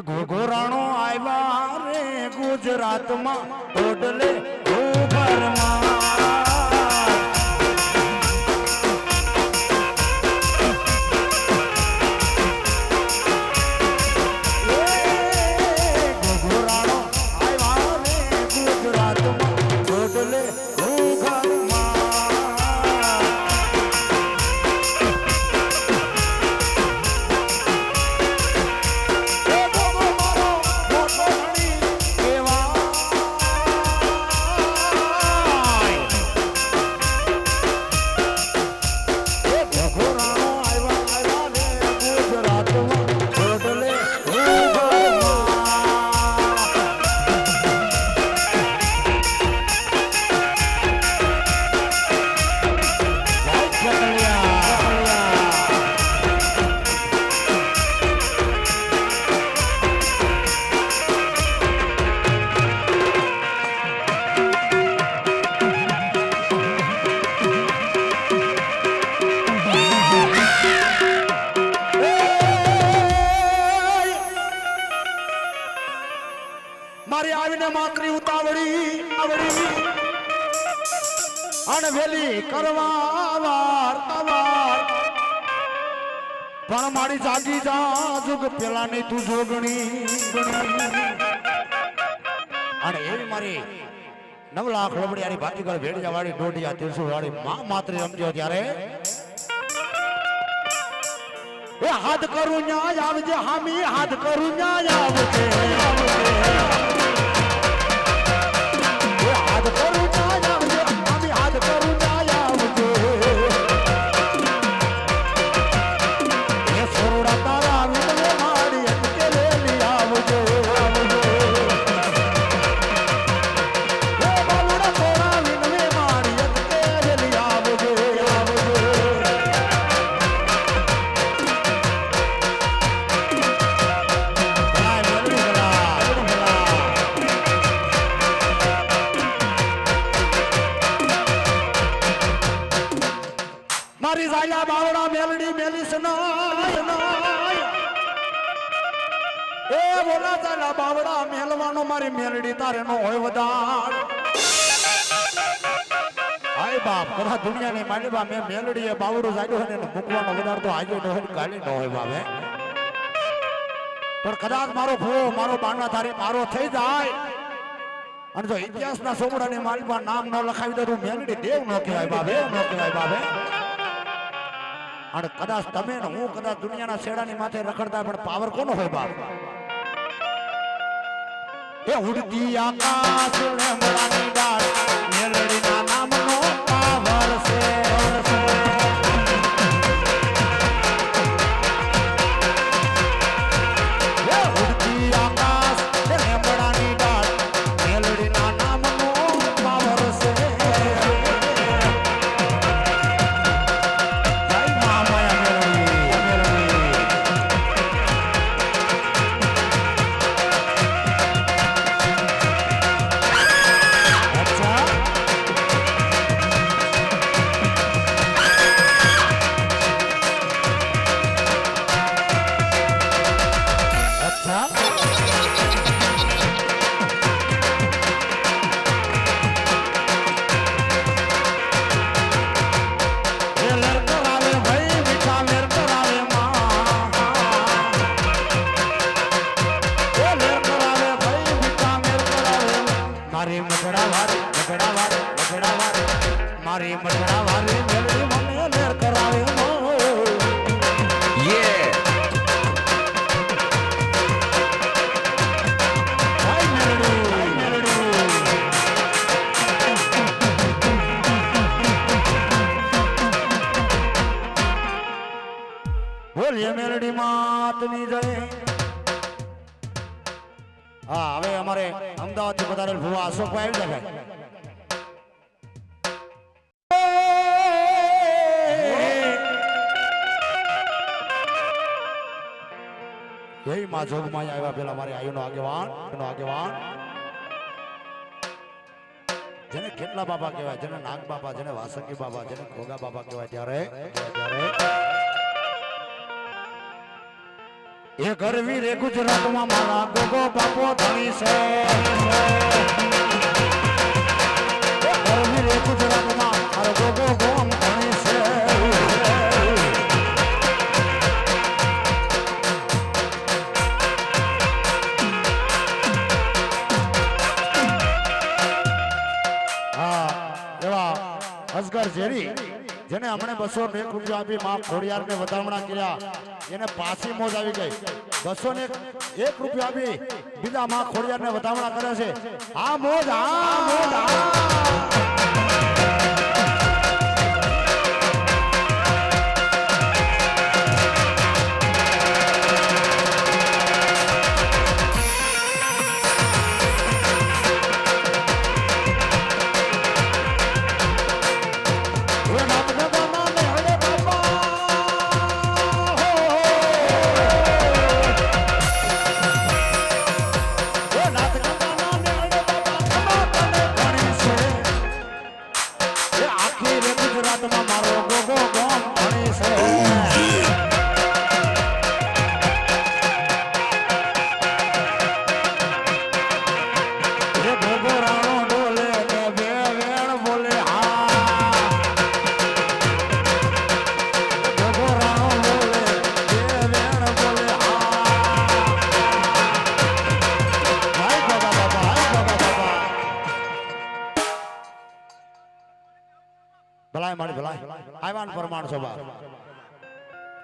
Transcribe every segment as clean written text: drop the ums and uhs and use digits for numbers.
ઘોઘોરાણો આવ્યા રે ગુજરાતમાં ઓડલે ઘોઘરમાં મારી આવીને માકરી ઉતાવળી અણવેલી કરવા વાર પણ મારી જાગી જા જુગ પેલા ની તું જોગણી અને એવી મારી 9 લાખ રબડિયાની ભાતીગળ ભેડિયા વાળી ડોડિયા 300 વાળી માં માત્રી રમજો ત્યારે એ હાથ કરું ન્યાય આવજે હામી હાથ કરું ન્યાય આવજે હાથ કરું ન્યાય આવજે હામી હાથ કરું ન્યાય આવજે એ સોરડા તારા વિનવે માડી અટકે લેલી આવજે એ બાલુડા સોરા વિનવે માડી અટકે લેલી આવજે મારી જાયા બાવડા મેલડી મેલી સનાય એ બોલા જાયા બાવડા મેલવાનો મારી મેલડી તારે નો હોય વધાર હાય બાપ કરા દુનિયાની માલિબા મે મેલડી એ બાવડું જાડ્યો ને મૂકવાનો વધાર તો આજે નો હોય કાલી નો હોય બાપે પણ કદાચ મારો ભૂવો મારો બાણા તારી મારો થઈ જાય અને જો ઇતિહાસના સોમડાની માલિબા નામ ન લખાવી દે તો મેલડી દેવ નો કહેવાય બાપે અને કદાચ તમે ને હું કદાચ દુનિયાના શેડાની માથે રખડતા પણ પાવર કોનો હોય બાપ એ ઉડતી આકાશ લેમડાની ડાળ મેલડીના નામનો પાવર છે એ ઉડતી આકાશ લેમડાની ડાળ મેલડીના નામનો પાવર છે મારી મટડા વારી મેલડી મને લેર કરાવે બોલીએ મેલડી માતની જય હા હવે અમારે અમદાવાદ થી પધારેલ ભુવા અશોકભાઈ આવી જાય જય માં જોગમાં આવ્યા પેલા મારે આયુનો આગેવાન જેને કેટલા બાબા કહેવાય જેને નાગ બાબા જેને વાસંગી બાબા જેને ખોગા બાબા કહેવાય ત્યારે એ ગરવી રે ગુજરાતમાં મારા ગોગો બાપો ધણી છે ગરવી રે ગુજરાતમાં મારો ગોગો ગોમ ધણી છે હા એવા અસગર ઝેરી જેને હમણે 201 રૂપિયા આપી માં ખોડિયારને વધામણા કર્યા એને પાછી મોજ આવી ગઈ 201 રૂપિયા આપી બીજા માં ખોડિયારને વધામણા કરે છે આ મોજ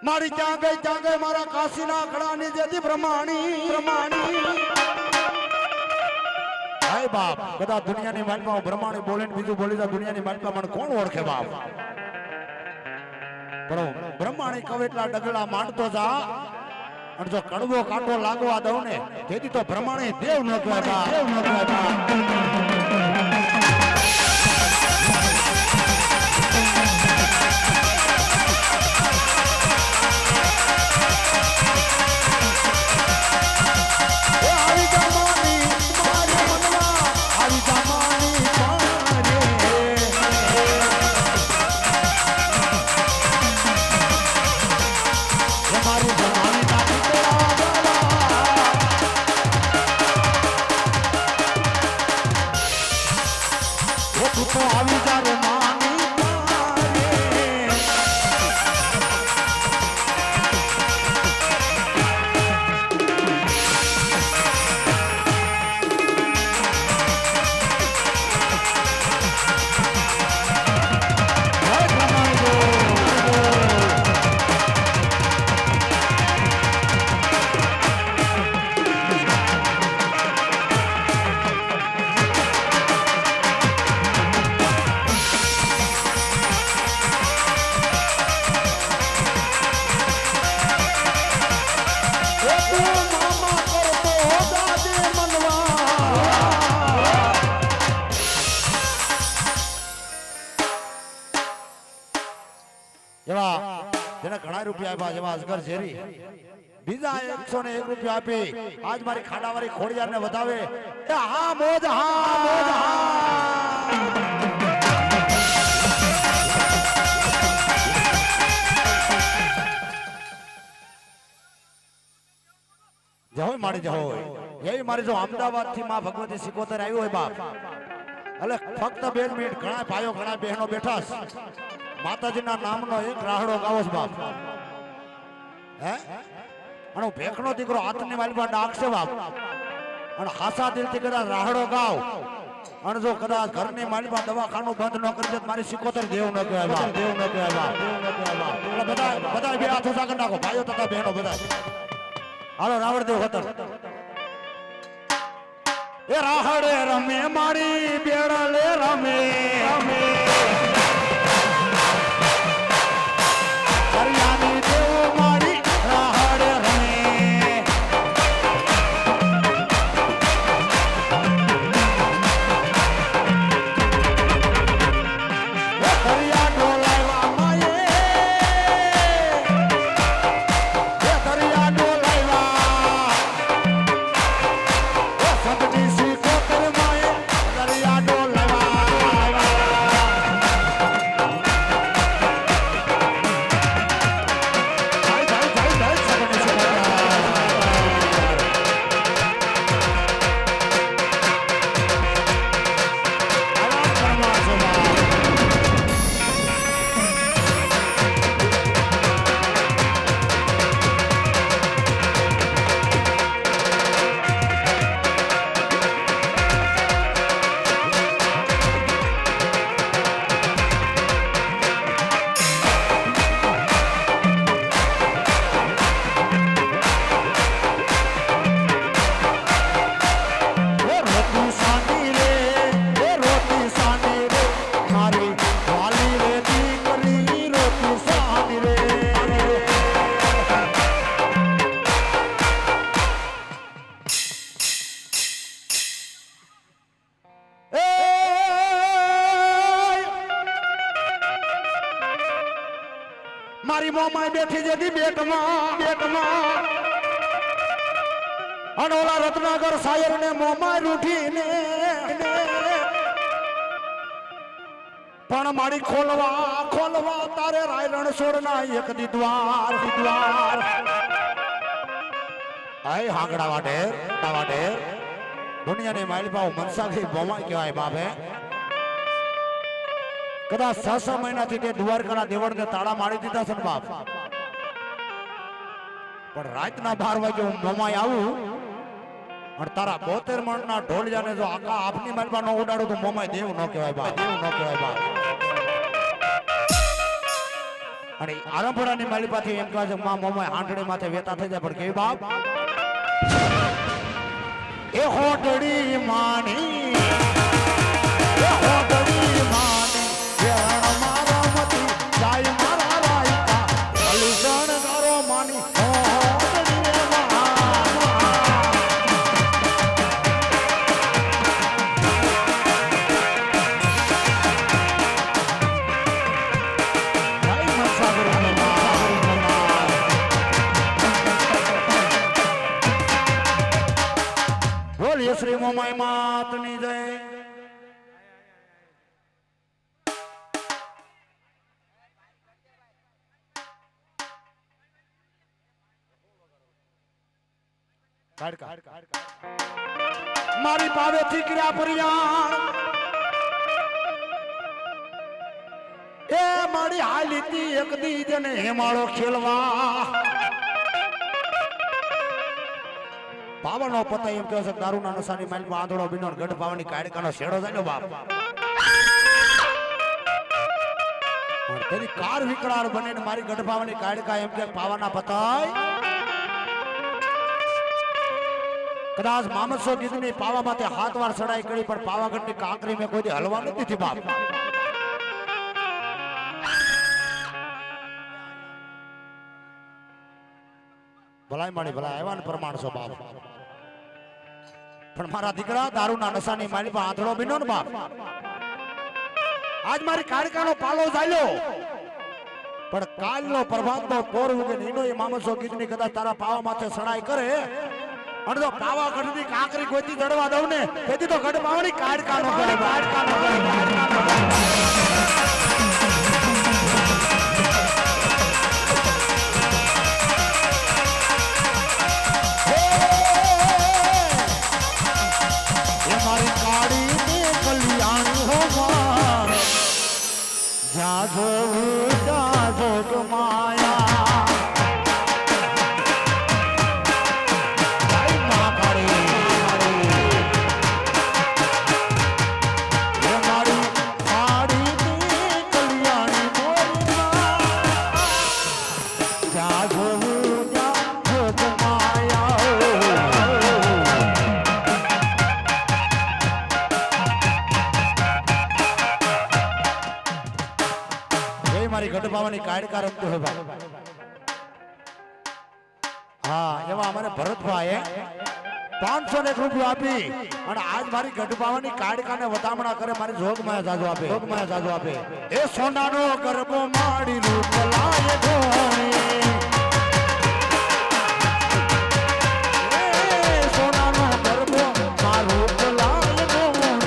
મારી ક્યાં ગઈ મારા કાશીના ખડાની જેથી બ્રહ્માણી હાય બાપ કદાચ દુનિયાની માલમાં બ્રહ્માણી બોલે ને બીજું બોલી તો દુનિયાની માલમાં મને કોણ ઓળખે બાપ પણ બ્રહ્માણી કવે એટલા ડગલા માંડતો જા અને જો કડવો કાંટો લાગવા દઉં ને તેથી તો બ્રહ્માણી દેવ ન કહેવાય બીજા 101 રૂપિયા આપી આજ મારી ખાડાવાળી ખોડિયારને વધાવે હા મોજ જહોય મારી જહોય એવી મારી જો અમદાવાદ થી માં ભગવતી સિકોતર આવ્યું હોય બાપ એટલે ફક્ત 2 મિનિટ ઘણા ભાઈઓ ઘણા બહેનો બેઠા માતાજીના નામનો એક રાહડો ગાવો બાપ હે અને ભેખનો દીકરો હાથની માલમાં ડાકશે બાપ અને હાસા દિલથી કદાચ રાહડો ગાવ અને જો કદાચ ઘરની માલમાં દવાખાનું બંધ ન કરી દે મારી સિકોતર દેવ ન કહેવાય બાપ બધા બે હાથો સાગર નાખો ભાઈઓ તથા બહેનો બધા હાલો રાવણ દેવ હોતર એ રાહડે રમે મારી બેડલે રમે હરિયાની દેવ મારી રાહડે રમે દરિયા ડોલાવા માયે દરિયા ડોલાવા સગડી સિકોતર માયે દરિયા ડોલાવા મારી મોમાય બેઠી જતી બેટમાં અને ઓલા રત્નાકર સાયર ને મોમાય રૂઠીને પણ મારી ખોલવા તારે રાયરણ છોડના એક દી દ્વાર આય હાંગડા વાટે દુનિયાની માલપાઓ મનસાખી મોમાય કહેવાય બાપે કદાચ 6 મહિનાથી તે દ્વારકાના દેવળને તાળા મારી દીધા છે બાપ પણ રાતના 12 વાગે હું મોમાય આવું અને તારા 72 મણના ઢોલિયાને જો આખા આપની માલપા નો ઉડાડો તો મોમાય દેવ ન કહેવાય બાપ અને આરંભડાની માલપાથી એમ કહે છે માં મોમાય હાંડડી માથે વેતા થઈ જાય પણ કેવી બાપ એ હોટડી માની શ્રી મોમાય માતની જય મારી પાવેથી કર્યા પરિયાણ એ મારી હાલીતી એક દી જને હેમાળો ખેલવા પાવાનો પતા એમ કહે છે દારૂના નશાની માલમાં આંધળો બીનો ગઢ પાવાની કાયડકાનો શેડો જાય બાપ તેની કાર વિકરાળ બનીને મારી ગઢ પાવાની કાયડકા એમ કે પાવાના પતાય કદાચ મામસો ગીતની પાવા માથે 7 વાર ચડાઈ કરી પણ પાવાગઢની કાંકરી મેં કોઈ હલવા નથી દીધી બાપ ભલાઈ માડી ભલાઈ આવ્યા ને પ્રમાણ છો બાપ પણ મારા દીકરા દારૂના નશાની માલી પર આંધળો બીનો ને બાપ આજ મારી કાળકાનો પાલો ચાલ્યો પણ કાલનો પ્રભાતનો કોર ઉગે નીનો એ મામસો ગીતની કદાચ તારા પાવા માથે સડાઈ કરે અને જો પાવાગઢની કાંકરી કોઈથી દડવા દઉં ને તેથી તો ગઢ પાવાની કાળકાનો કરે કાયડકા રમતો હોય ભાઈ હા એવા અમારે ભરતભાઈ 501 રૂપિયા આપી અને આજ મારી ગઢ પાવાની કાયડકાને વધામણા કરે મારી જોગમાયા જાજો આપે એ સોનાનો ગરબો માડી રૂપ લાય ધોણી સોનાનો ગરબો મારું રૂપ લાય ધોણી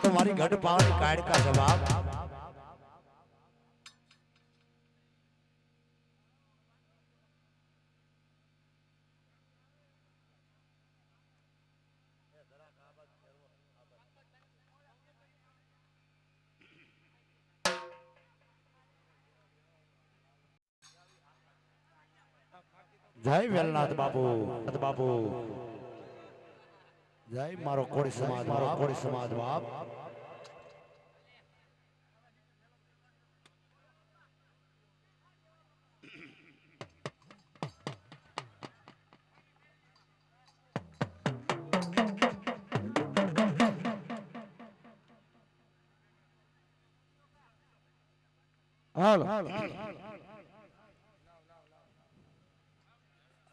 તો મારી ગઢ પાવાની કાયડકા જવાબ જય વેલનાથ બાપુ જય મારો કોળી સમાજ બાપ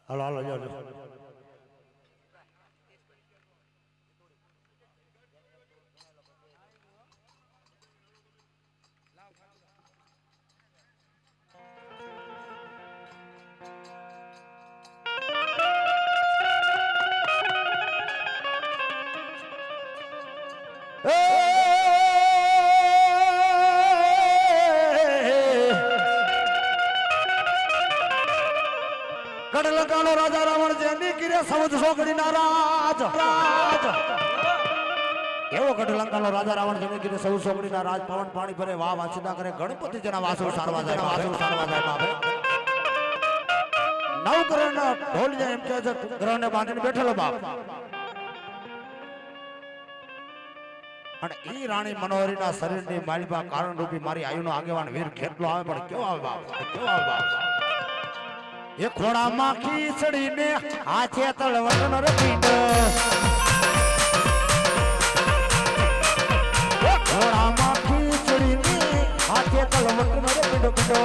હાલો હાલો જો કડલકાનો રાજા રાવણ જેની કિરે સૌદ સોગડીના રાજ એવો કડલકાનો રાજા રાવણ જેની કિરે સૌદ સોગડીના રાજ પવન પાણી ભરે વાહ વાંચતા કરે ગણપતિ જેના વાસુ સારવા જાય બાપે નવ કરોડ ઢોલ જાય એમ કે છે ગ્રહને બાંધીને બેઠેલો બાપ અને ઈ રાણી મનોહરીના શરીરની માલિબા કારણ રૂપી મારી આયુનો આગેવાન વીર ખેતલો આવે પણ કેવો આવે બાપ એ ખોડામાં ખીચડીને હાથે તળવટનો રપીટ ખોડામાં ખીચડીને હાથે તળવટનો રપીટો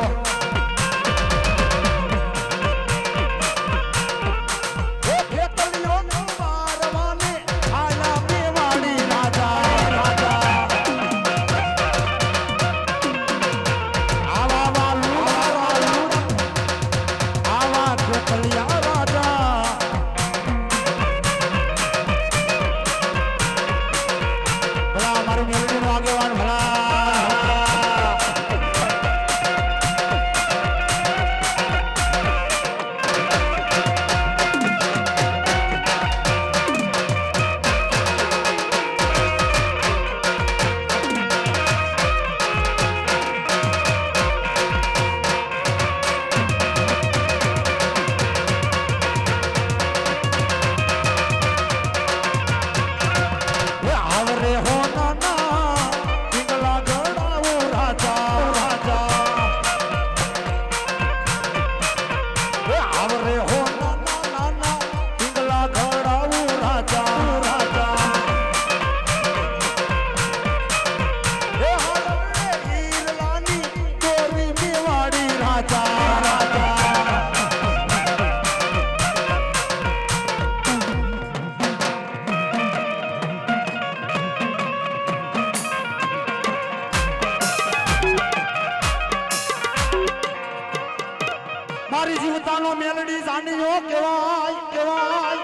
મારી જીવતાનો મેલડી જાણીયો કેવાય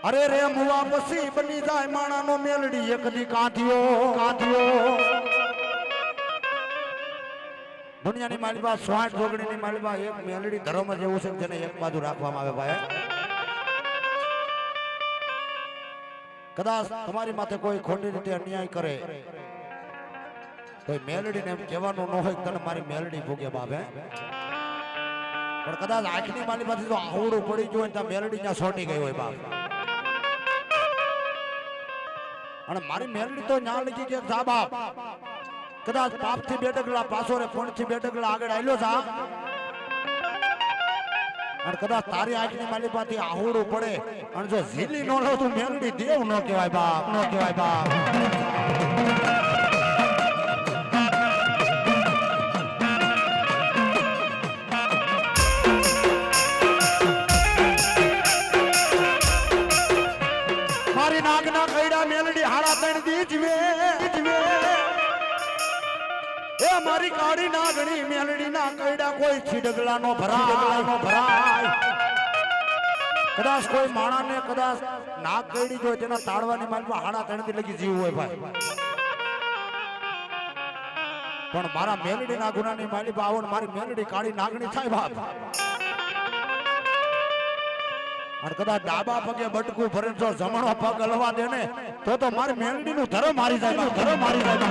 અરે રે મુવા પછી બની જાય માણાનો મેલડી એક દી કાંધ્યો દુનિયાની માલિબા 60 જોગણીની માલિબા એક મેલડી ધર્મ જેવું છે જેને એક બાજુ રાખવામાં આવે ભાઈ કદાચ તમારી માથે કોઈ ખોટી રીતે અન્યાય કરે કોઈ મેલડીને એમ કહેવાનું ન હોય તને મારી મેલડી ભોગે બાપે પણ કદાચ આંખની માલી પાછી તો આવડું પડી ગયું ત્યાં મેલડી ત્યાં છોટી ગઈ હોય બાપ અને મારી મેલડી તો ન્યા લગી કે જા બાપ કદાચ પાપ થી બે ડગલા પાછો રે ફોન થી બે ડગલા આગળ આલ્યો જા અને કદાચ તારી આંખની માલી પાછી આવડું પડે અને જો ઝીલી નો લો તું મેલડી દેવ ન કહેવાય બાપ નાગના કઈડા મેલડી હાડા તણ દી જીવે એ મારી કાળી નાગણી મેલડી ના કઈડા કોઈ છીડગલા નો ભરાય કદાચ કોઈ માણાને કદાચ નાક કરડી હોય તેના તાળવાની માલમાં હાડા ત્રણથી લગી જીવ હોય ભાઈ, પણ મારા મેલડી ના ગુનાની માલી આવો ને મારી મેલડી કાળી નાગણી થાય બાપ, અને કદાચ ડાબા પગે બટકું ભરે જો જમણો પગ હલવા દે ને તો મારી મેલડી નું ધરો મારી જાય, ધરો મારી જાય.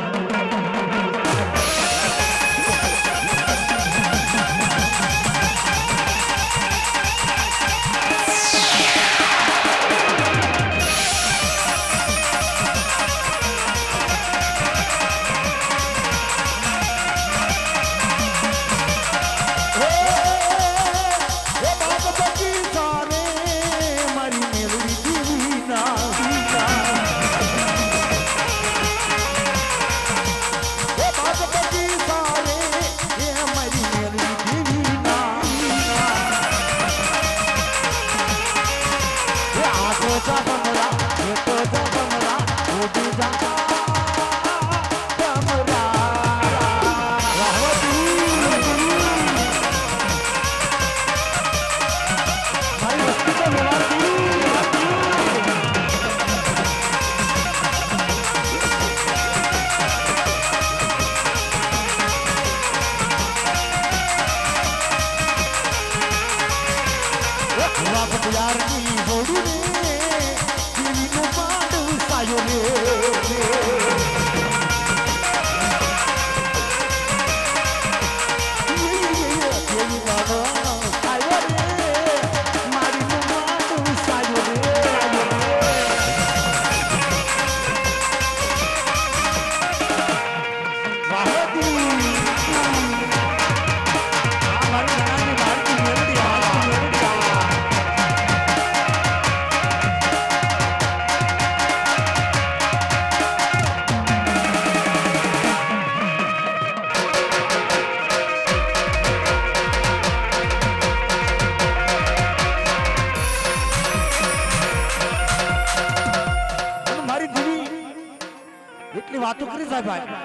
વાતો કરી સાહેબ ભાઈ,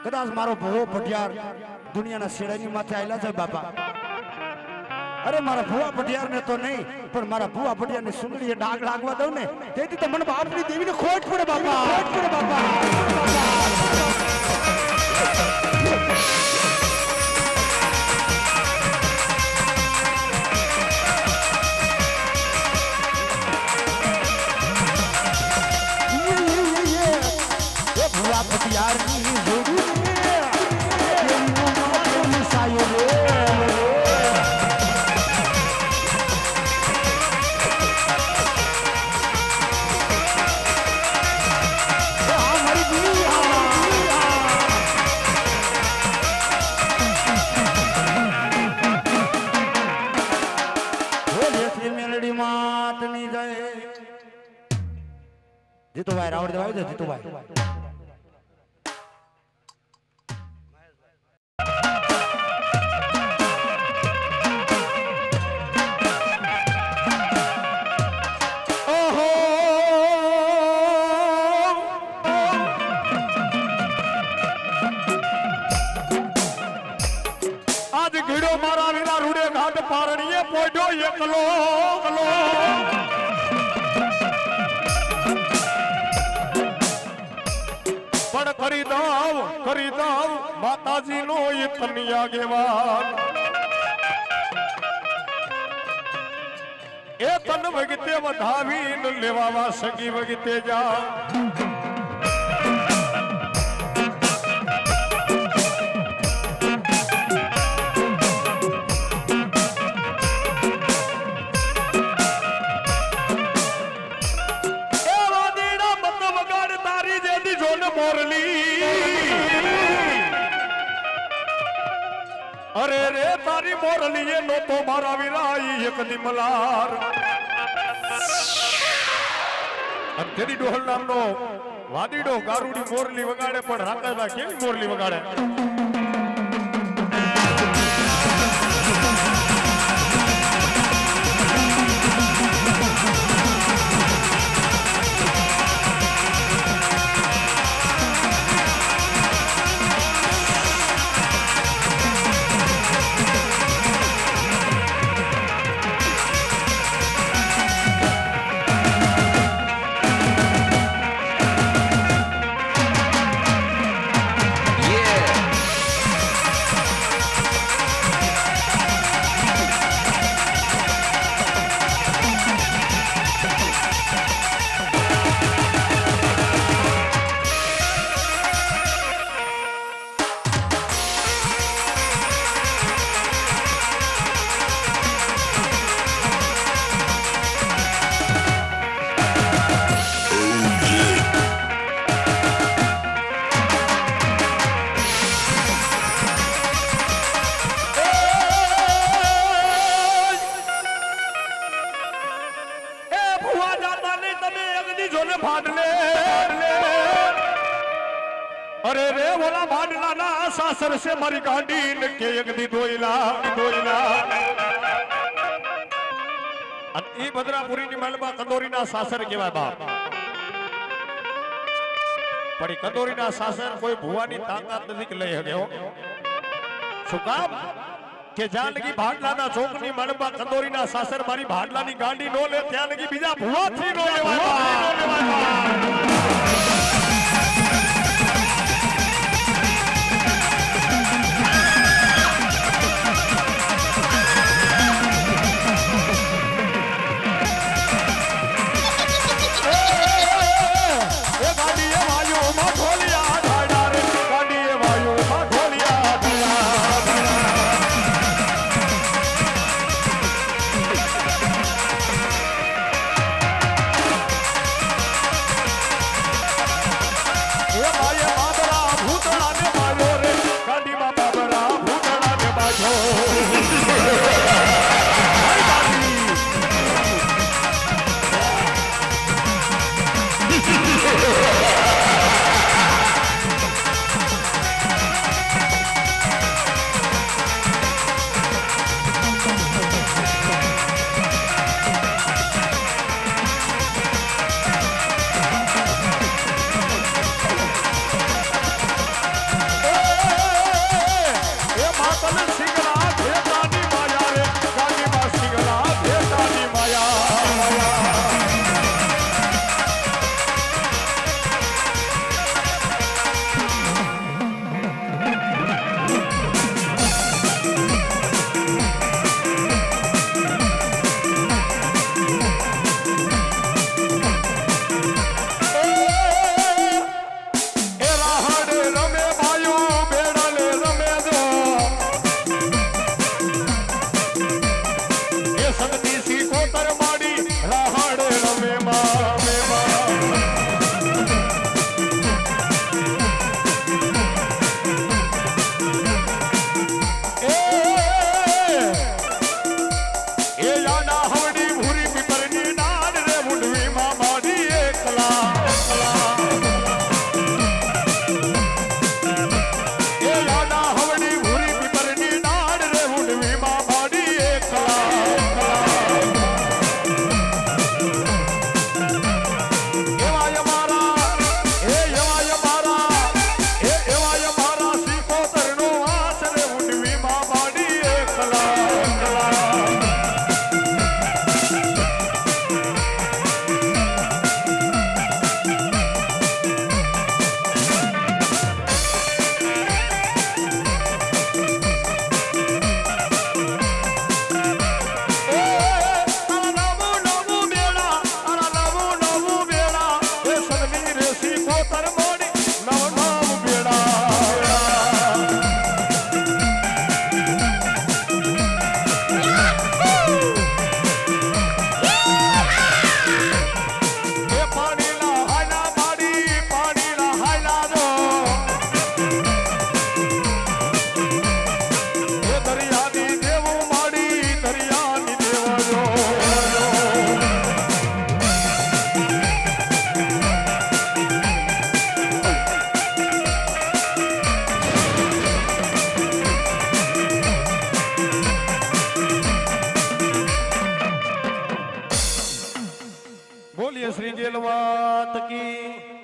કદાચ મારો ભવો પઢિયાર દુનિયાના શેડાની માથે આયલા છે બાપા. અરે મારા ભુવા પઢિયાર ને તો નહીં, પણ મારા ભુવા પઢિયાર ની સુંદરીએ ડાઘ લાગવા દઉં ને તેથી તો મને બાપની દેવીને ખોટ પડે બાપા, ખોટ પડે બાપા. જીતુભાઈ રાવણ દેવા આવી જીતુભાઈ. આજ ઘીડો મારા વિના રૂડે ઘાટ પારણીએ પોડ્યો એકલો કલો. કરી દાવ માતાજી નો એ કન્યા આગેવાન એ તન વગતે વધાવી લેવા સગી વગતે જા. અરે રે તારી મોરલી નો તો મારા વિરાઈ એક નિમલાર અંધેરી ડોહલ નામનો વાદીડો ગારુડી મોરલી વગાડે, પણ રાકાબા કેવી મોરલી વગાડે. તમે અગદી જોને ભાડલે અરે રે ઓલા ભાડલા ના સાસર છે મારી ગાડી ને કે અગદી દોઈલા અને ઈ ભદ્રાપુરી ની મહેલમાં કંદોરી ના સાસર કહેવાય બાપ પણ ઈ કંદોરી ના સાસર કોઈ ભુવાની તાકાત નથી કે લઈ હગ્યો શું કામ કે જ્યાં લગી ભાડલાના ચોકની મણબા કંદોરીના સાસર મારી ભાડલાની ગાંડી નો લે ત્યાં લગી બીજા ભુવાથી નો લેવાય બોલીએ શ્રી જેલવાત કી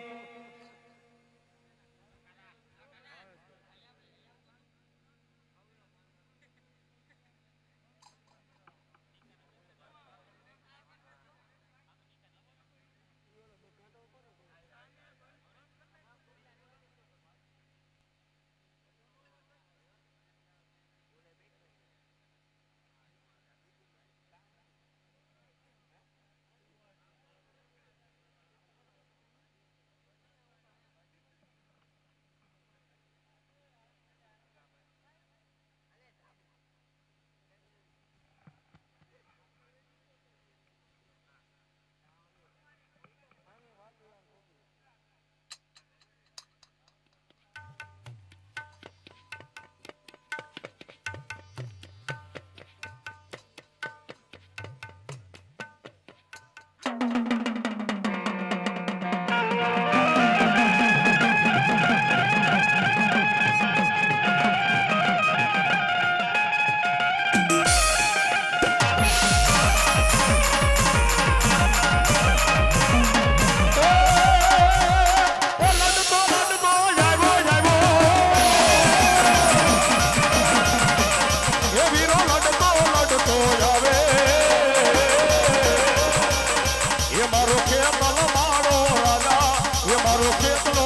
મારો ખેતનો માળો રાજા એ મારો ખેતનો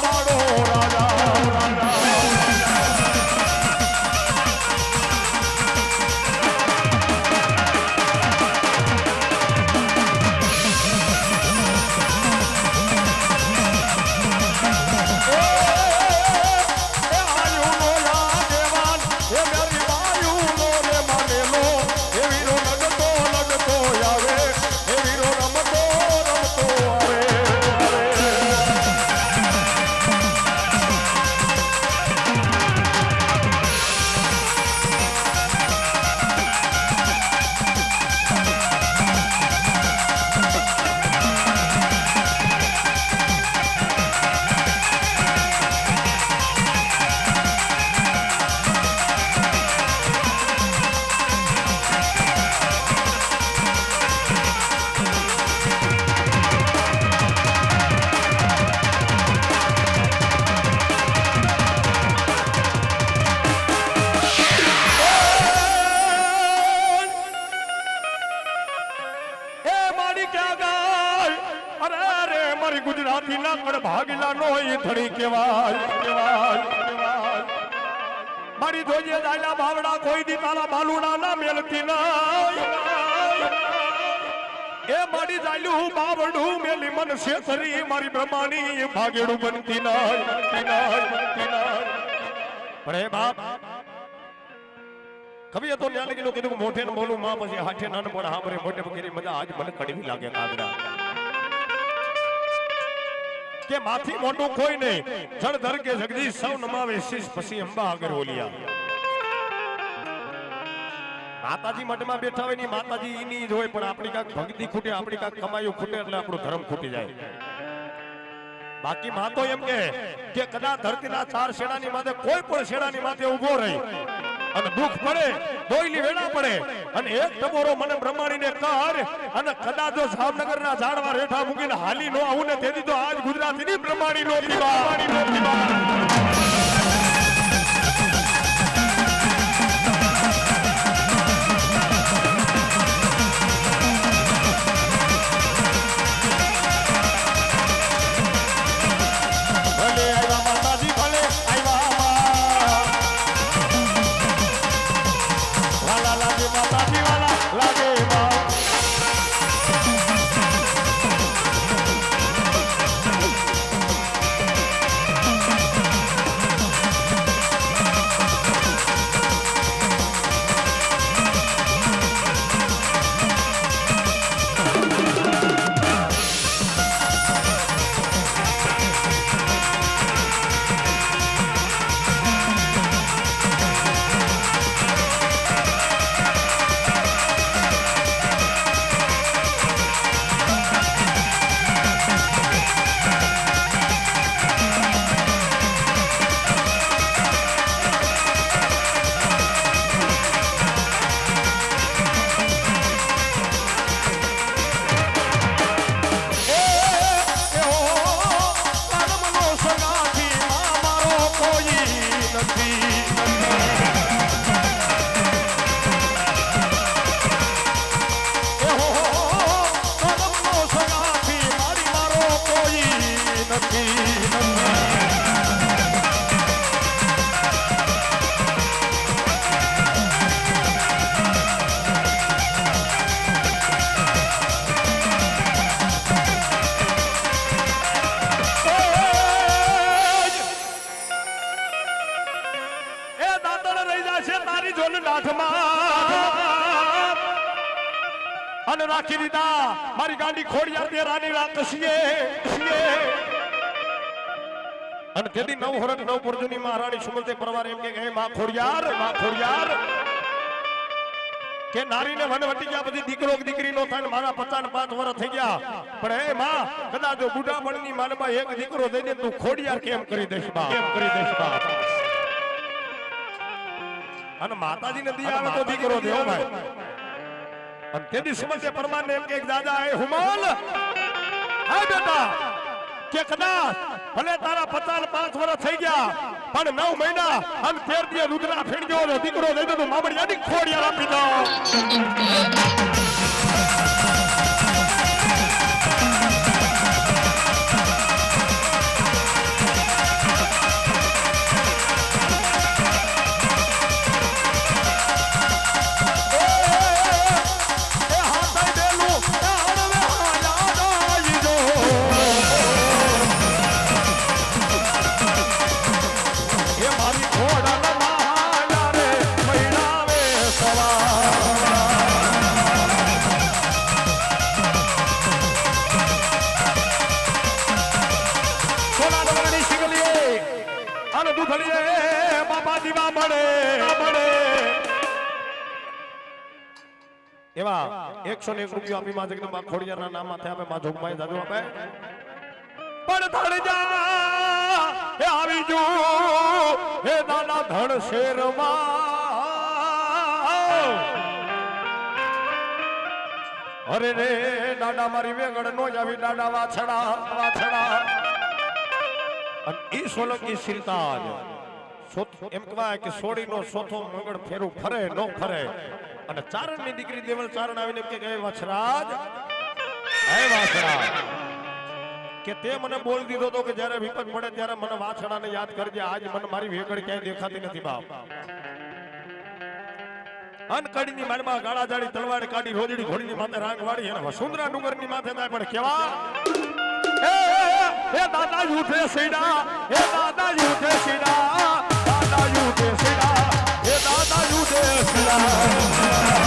માળો રાજા ગુજરાતી ના કણ ભાગીલા નો એ થડી કેવાય મારી જોઈએ દાયલા બાવડા કોઈ દી તારા બાલુડા ના મેલતી ના એ મારી દાયલું બાવડું મેલી મન શેતરી મારી બ્રહ્માની ભાગેડું બનતી ના પણ એ બાપ કવિએ તો ન્યા લગીનું કીધું મોઢે ને બોલું માં પછી હાથે નાન પણ હા મરે મોઢે વગેરે મજા આજ મને કડવી લાગે કાગડા કે માથી મોટું કોઈ નહીં જળ ધર કે જગદીશ સૌ નમાવે શીશ પછી અંબા આગળ ઓલિયા માતાજી મઠમાં બેઠા હોય ની માતાજી ઈની જ હોય પણ આપણી કાક ભક્તિ ખૂટે આપણી કાક કમાયું ખૂટે એટલે આપણો ધર્મ ખૂટી જાય બાકી માં તો એમ કે કદાચ ધરતીના 4 શેડાની માથે કોઈ પણ શેડાની માથે ઊભો રહી અને દુઃખ પડે દોઈલી વેડા પડે અને એક ટબોરો મને બ્રહ્માણીને કર અને કદાચ જો જામનગરના ઝાડવા રેઠા મૂકીને હાલી નો આવું ને તેથી તો આજ ગુજરાતીની બ્રહ્માણી નો પીવા અને રાખી દીધા મારી ગાંડી ખોડિયાર તે રાની રાકસીએ અને તેદી 9 હરક 9 પુરજની મહારાણી સુમલતે પરવાર એમ કે હે માં ખોડિયાર કે નારીને વનવટી ગયા પછી દીકરો દીકરી નો થાય મારા 55 વર્ષ થઈ ગયા પણ હે માં કદાચ જો બુઢા બળની માનમાં એક દીકરો દઈ દે તું ખોડિયાર કેમ કરી દેશ બા અને માતાજીને દિયા તો દીકરો દેવો ભાઈ અને તેદી સુમલતે પરમારને એમ કે દાદા એ હુમલ હા બેટા કે કદાચ ભલે તારા 55 વર્ષ થઈ ગયા પણ 9 મહિના અને 13 દિવસ રુદ્રા ફેણજો દીકરો દઈ દો તો મામડિયાની ખોડિયાર આપી દો ઉથલીએ બાપા દીવા મળે એવા 101 રૂપિયા આપી માં જગદંબા ખોડિયારના નામ માથે આપે માં જોગમાઈ જાદુ આપે પણ ધડ જા એ આવી જો એ દાદા ધડ શેરમાં અરે રે દાદા મારી વેગડ નો જ આવી દાદા વાછડા અને ઈ સોલંકી સિરતાજ એમ કહેવાય કે સોડીનો સોથો મંગળ ફેરું ફરે નો ફરે અને ચારણની દીકરી દેવલ ચારણ આવીને કે હે વાછરાજ કે તે મને બોલ દીધો તો કે જ્યારે વિપત પડે ત્યારે મને વાછડાને યાદ કરજે આજ મને મારી વેગડ ક્યાંય દેખાતી નથી બાપ અનકડીની માળમાં ગાળા જાડી તલવાર કાઢી રોજડી ઘોડીની માથે રાંગ વાળી અને વસુંધરા ડુંગરની માથે જાય પણ કેવા એ દાદા યુઠે સીડા એ દાદા યુઠે સીડા દાદા યુઠે સીડા એ દાદા યુઠે સીડા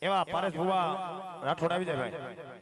એવા પારેશ ભુવા રાઠોડ આવી જાય ભાઈ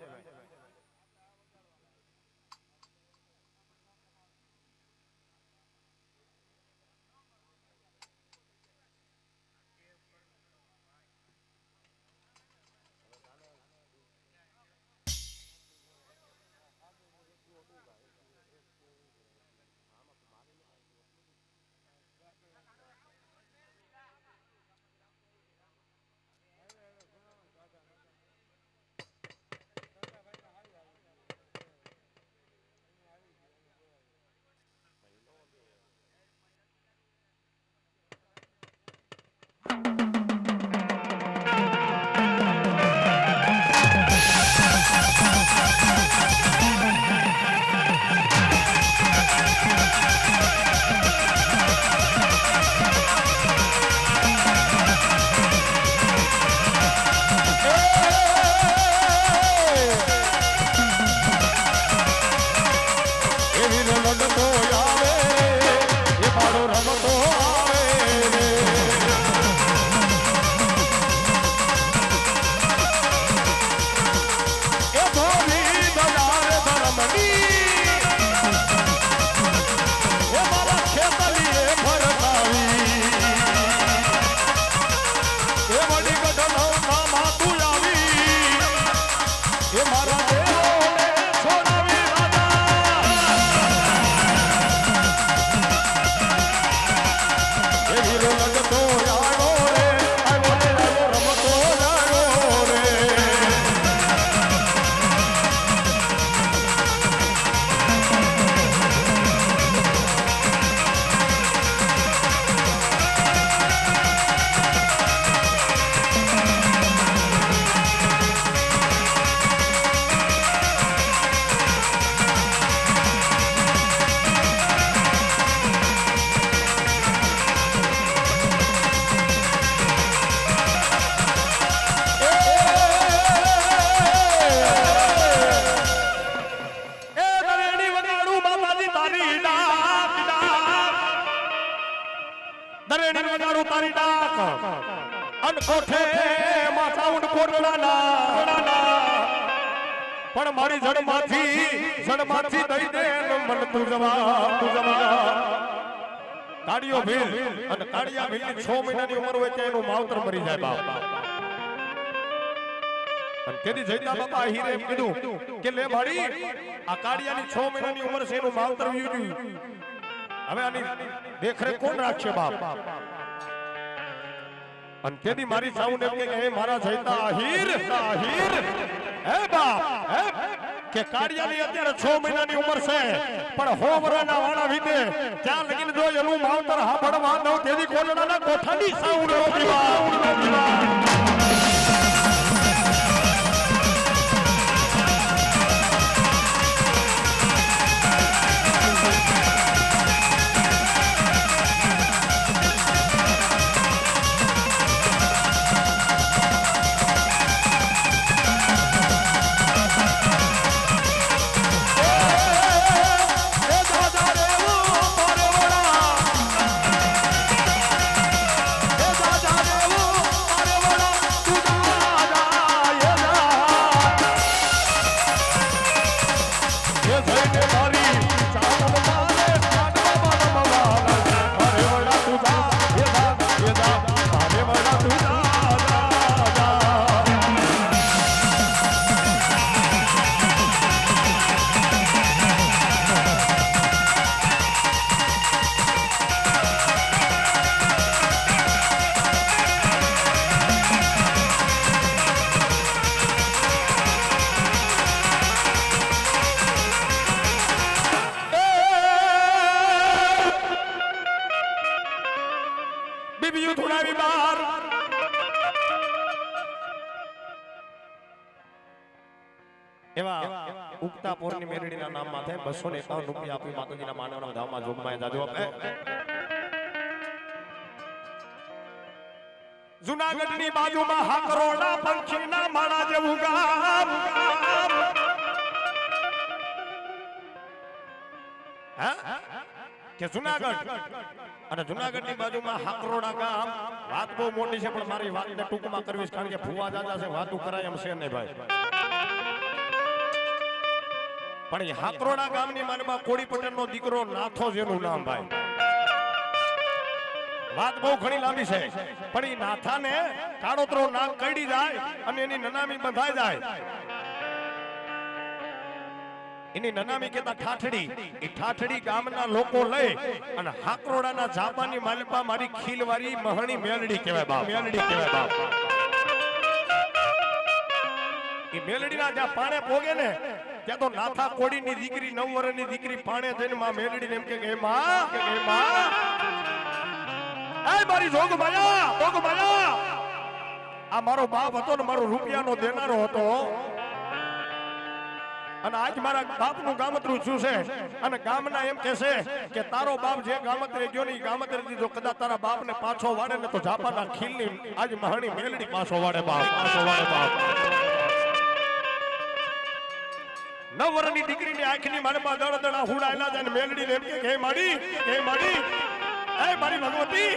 તરેણી વગાડું તારી ડાક અન કોઠે માં સાઉન્ડ કોટડાના પણ મારી જડમાંથી દઈ દે મન તું જવા કાળિયો ભીલ અને કાળિયા ભીલની 6 મહિનાની ઉંમર હોય ત્યાં એનું માવતર મરી જાય બાપ અને તેથી જયતા બાપા હીરે એમ કીધું કે લે ભાડી આ કાળિયાની 6 મહિનાની ઉંમર છે એનું માવતર વ્યું હવે આની દેખરેખ કોણ રાખશે બાપ અને તેથી મારી સાઉન્ડ એમ કે હે મારા જયતા હીર હે બાપ હે કે કાળિયાની અત્યારે 6 મહિનાની ઉંમર છે પણ 100 વર્ષના વાળા વિદે ત્યાં લગીને જો એનું માવતર હાંભળવા ન તેથી કોલડાના કોઠાની સાઉન્ડ રોકીવા ઉગતા પોરની મેરડીના નામ માથે 251 રૂપિયા આપી માતાજીના માનવના ધામમાં જોગમાય જાજો આપે જુનાગઢની બાજુમાં હાકરોડા પંખીના માળા જેવું ગામ કે જુનાગઢ અને જુનાગઢની બાજુમાં હાકરોડા ગામ વાત બહુ મોટી છે પણ મારી વાતને ટૂંકમાં કરવી કારણ કે ભુવા દાદા છે વાતું કરાય એમ છે નહીં ભાઈ પણ એ હાકરોડા ગામની માનમાં કોડી પટેલનો દીકરો નાથો જેનું નામ ભાઈ વાત બહુ ઘણી લાંબી છે પણ એ નાથાને કાળોતરો નાગ કઈડી જાય અને એની નનામી બંધાઈ જાય એની નનામી કેતા ઠાઠડી એ ઠાઠડી ગામના લોકો લઈ અને હાકરોડાના જાપાની માલપા મારી ખીલવારી મહણી મેલડી કહેવાય બાપ એ મેલડીના જ્યાં પાણે પોગે ને ત્યાં તો નાથા કોડીની દીકરી 9 વર્ષની દીકરી પાણે જઈને માં મેલડીને એમ કે માં એ મારી જોગમાયા આ મારો બાપ હતો ને મારો રૂપિયાનો દેનારો હતો અને આજ મારા બાપનું ગામતરું શું છે અને ગામના એમ કહેશે કે તારો બાપ જે ગામતરે ગયો ને એ ગામતરેથી જો કદાચ તારા બાપને પાછો વાળે ને તો જાપાના ખીલની આજ મહાણી મેલડી પાછો વાળે બાપ 9 વર્ષની દીકરીની આંખની માનમાં દળદળા હુડાયેલા જાય મેલડીને એમ કે હે માડી એ મારી ભગવતી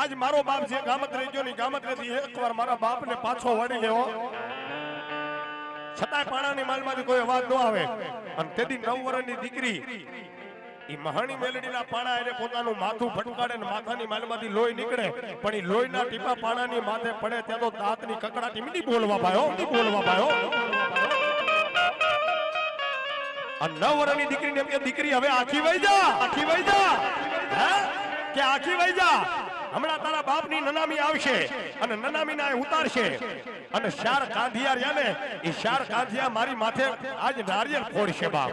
આજ મારો બાપ જે ગામતરે ગયો ને ગામતરેથી એકવાર મારા બાપને પાછો વાળી ગયો છતાંય પાણાની માલમાંથી કોઈ અવાજ ન આવે અને તેથી 9 વર્ષની દીકરી ઈ મહાણી મેલડીના પાણા એને પોતાનું માથું ફટકાડે ને માથાની માલમાંથી લોહી નીકળે પણ ઈ લોહીના ટીપા પાણાની માથે પડે ત્યાં તો દાંતની કકડાટી મીડી બોલવા પાયો અને 9 વર્ષની દીકરીને એમ કે દીકરી હવે આખી વઈ જા હે કે આખી વઈ જા હમણાં તારા બાપની નનામી આવશે અને નનામીના ઉતારશે અને 4 કાંધિયા રહ્યા ને એ 4 કાંધિયા મારી માથે આજ નારિયેળ ફોડશે બાપ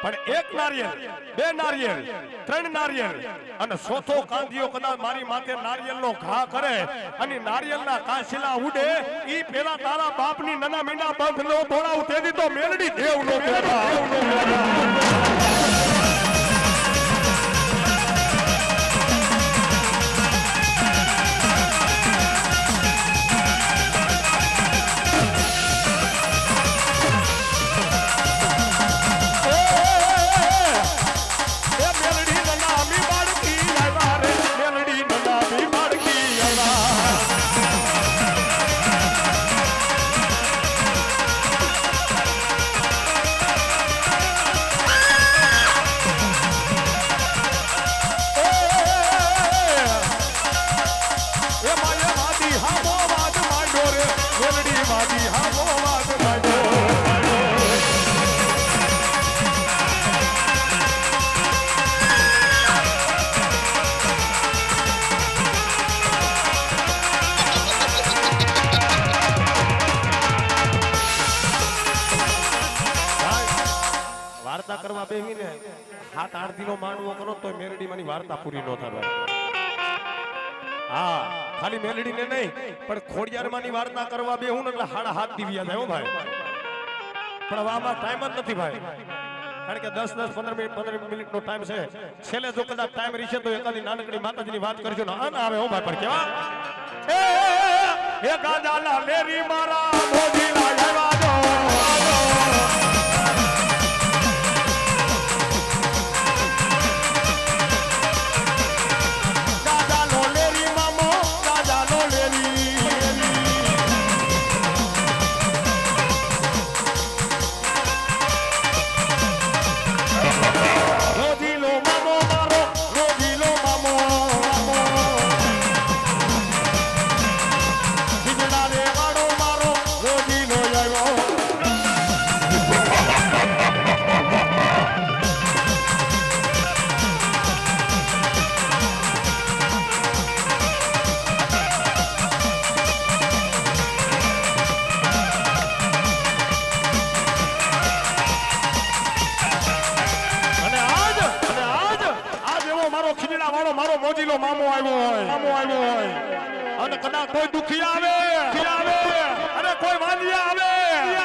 પણ 1 નારિયેળ 2 નારિયેળ 3 નારિયેળ અને 4થો કાંધિયો કદાચ મારી માથે નારિયેળનો ઘા કરે અને નારિયેળના કાંસલા ઉડે ઈ પેલા તારા બાપની નનામીના બંધ નો તોડાવ તેથી તો મેલડી દેવ નો મેલડી નનામી 7-8 દિનો માંડવો કરો તો મેલડી માની વાર્તા પૂરી ન થાય ભાઈ. હા ખાલી મેલડી ને નહીં પણ ખોડિયાર માની વાર્તા કરવા બેહું ને એટલે 7.5 દિવ્યા જાય હો ભાઈ. પણ હવે આમાં ટાઈમ જ નથી ભાઈ. કારણ કે 10-15 મિનિટનો ટાઈમ છે. છેલ્લે જો કદાચ ટાઈમ રહેશે તો એકાદી નાનકડી માતાજીની વાત કરજો ને આને આવે હો ભાઈ. પણ કેવા એ ગાજાલા લેરી મારા મોજીલા આવ્યા જો. ગાજાલો લેરી મામો ગાજાલો લેરી. રોજીલો મામો મારો રોજીલો મામો ખીજડા રે વાળો મારો રોજીલો આવ્યો. ખીજડા વાળો મારો મોજીલો મામો આવ્યો હોય અને કદાચ કોઈ દુખી આવે અને કોઈ વાંધિયા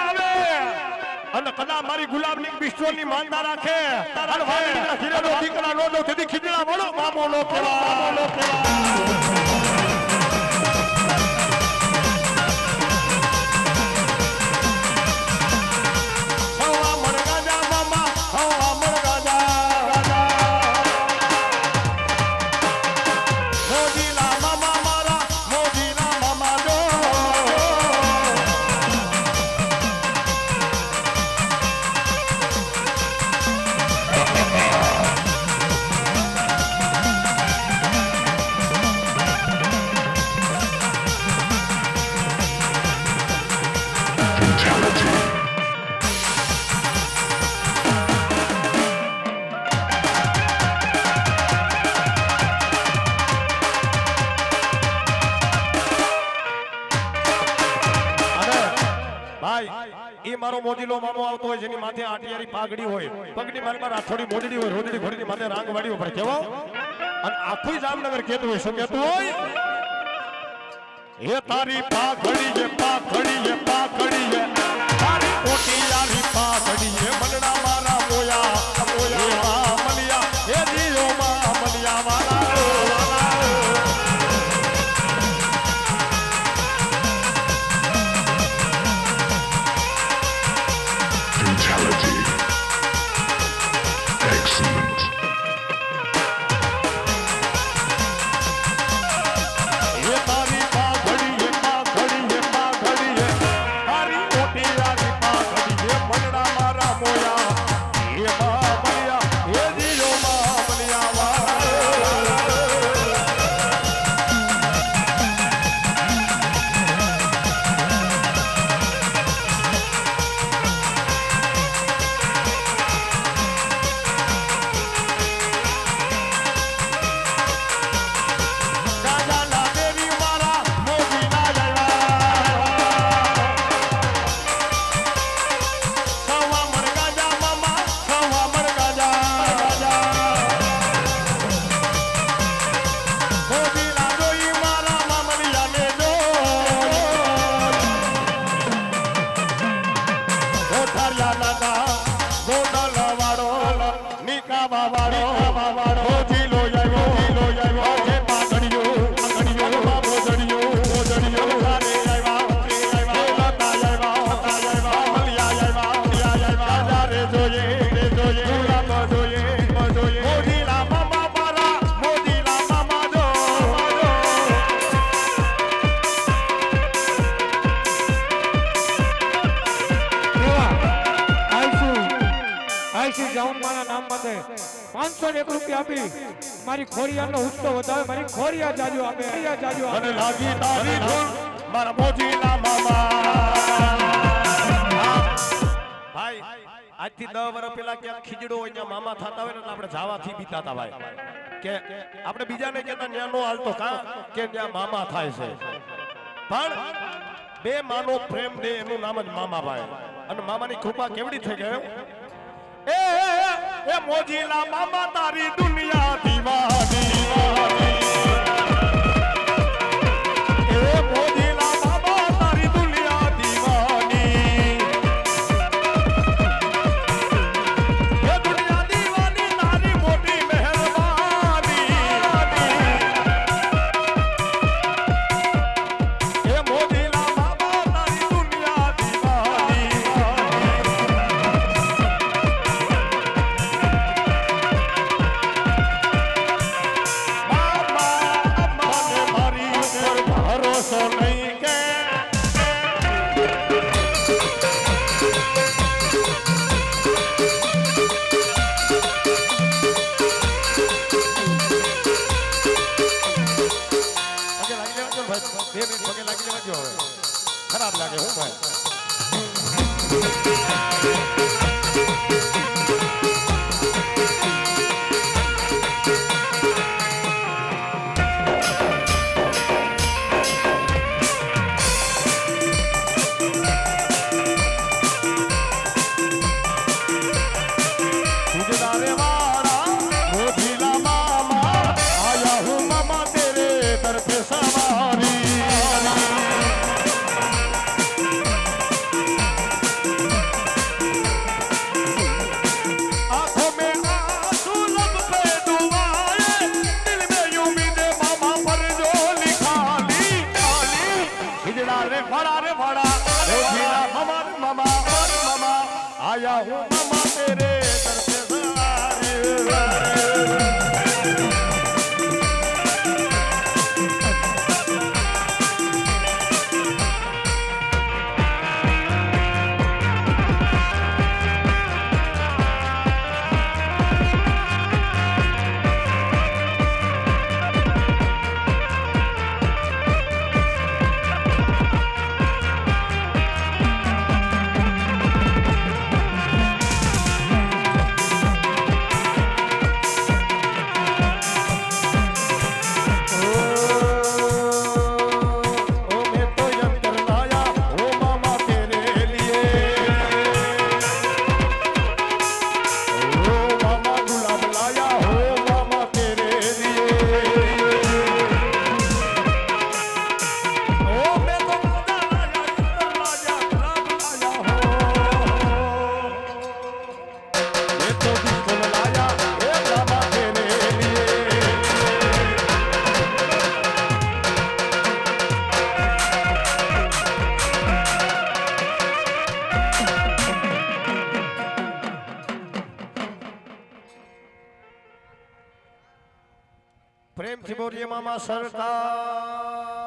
આવે અને કદાચ મારી ગુલાબની બિસ્ટોલની માનતા રાખે અને વાંદીના ખીરાનો દીકરા નો દો તેથી ખીજડા વાળો મામો નો કહેવાય. એ મારો મોજીલો મામો આવતો હોય જેની માથે આટિયારી પાઘડી હોય પગડી મારમાં રાઠોડી મોજડી હોય રોજડી ઘોડીની માથે રાંગ વાડી ઉપર કેવો અને આખું જામનગર કહેતું હોય શું કહેતું હોય હે તારી પાઘડી હે તારી ઓટિયારી પાઘડી હે મનડા મારા મોયા મલિયા હે જીઓ માં મલિયા વાલા. Excellent. ये तारी पाघड़ी ये तारी ओटियारी पाघड़ी ये मनड़ा मारा मोया ये मामलिया ये दियो मामलिया वाला. આપી મારી ખોડિયાનો ઉત્સવ વધાવે મારી ખોડિયા જાજો આપે અને લાગી તારી ધૂન મારા મોજીલા મામા. ભાઈ આજથી 10 વર્ષ પહેલા ક્યાંક ખીજડો હોય ત્યાં મામા થતા હોય ને આપણે જાવાથી બીતા હતા ભાઈ કે આપણે બીજાને કહેતા ન્યા નો હાલતો કા કે ત્યાં મામા થાય છે પણ બે માનો પ્રેમ દે એનું નામ જ મામા ભાઈ અને મામાની કૃપા કેવડી થઈ ગઈ એ એ મોજીલા મામા તારી દુનિયા દીવાની એ મોજીલા મામા તારી દુનિયા દીવાની એ દુનિયા દીવાની તારી મોટી મહેરબાની એ મોજીલા મામા તારી દુનિયા દીવાની ભરોસો નહીં કે પગે લાગી લેવાજો ભાઈ 2 મિનિટ પગે લાગી લેવાજો હવે ખરાબ લાગે હું ભાઈ गुजरारे वाला मोजीला मामा आया हूँ मामा तेरे दर पे सवारी आंखों में आंसू लब पे डुबाए दिल में उम्मीद मामा पर जो लिखा ली गुजरारे वाला मोजीला मामा आया हूँ मामा तेरे दर पे प्रेम થી બોલીએ મામા સરકાર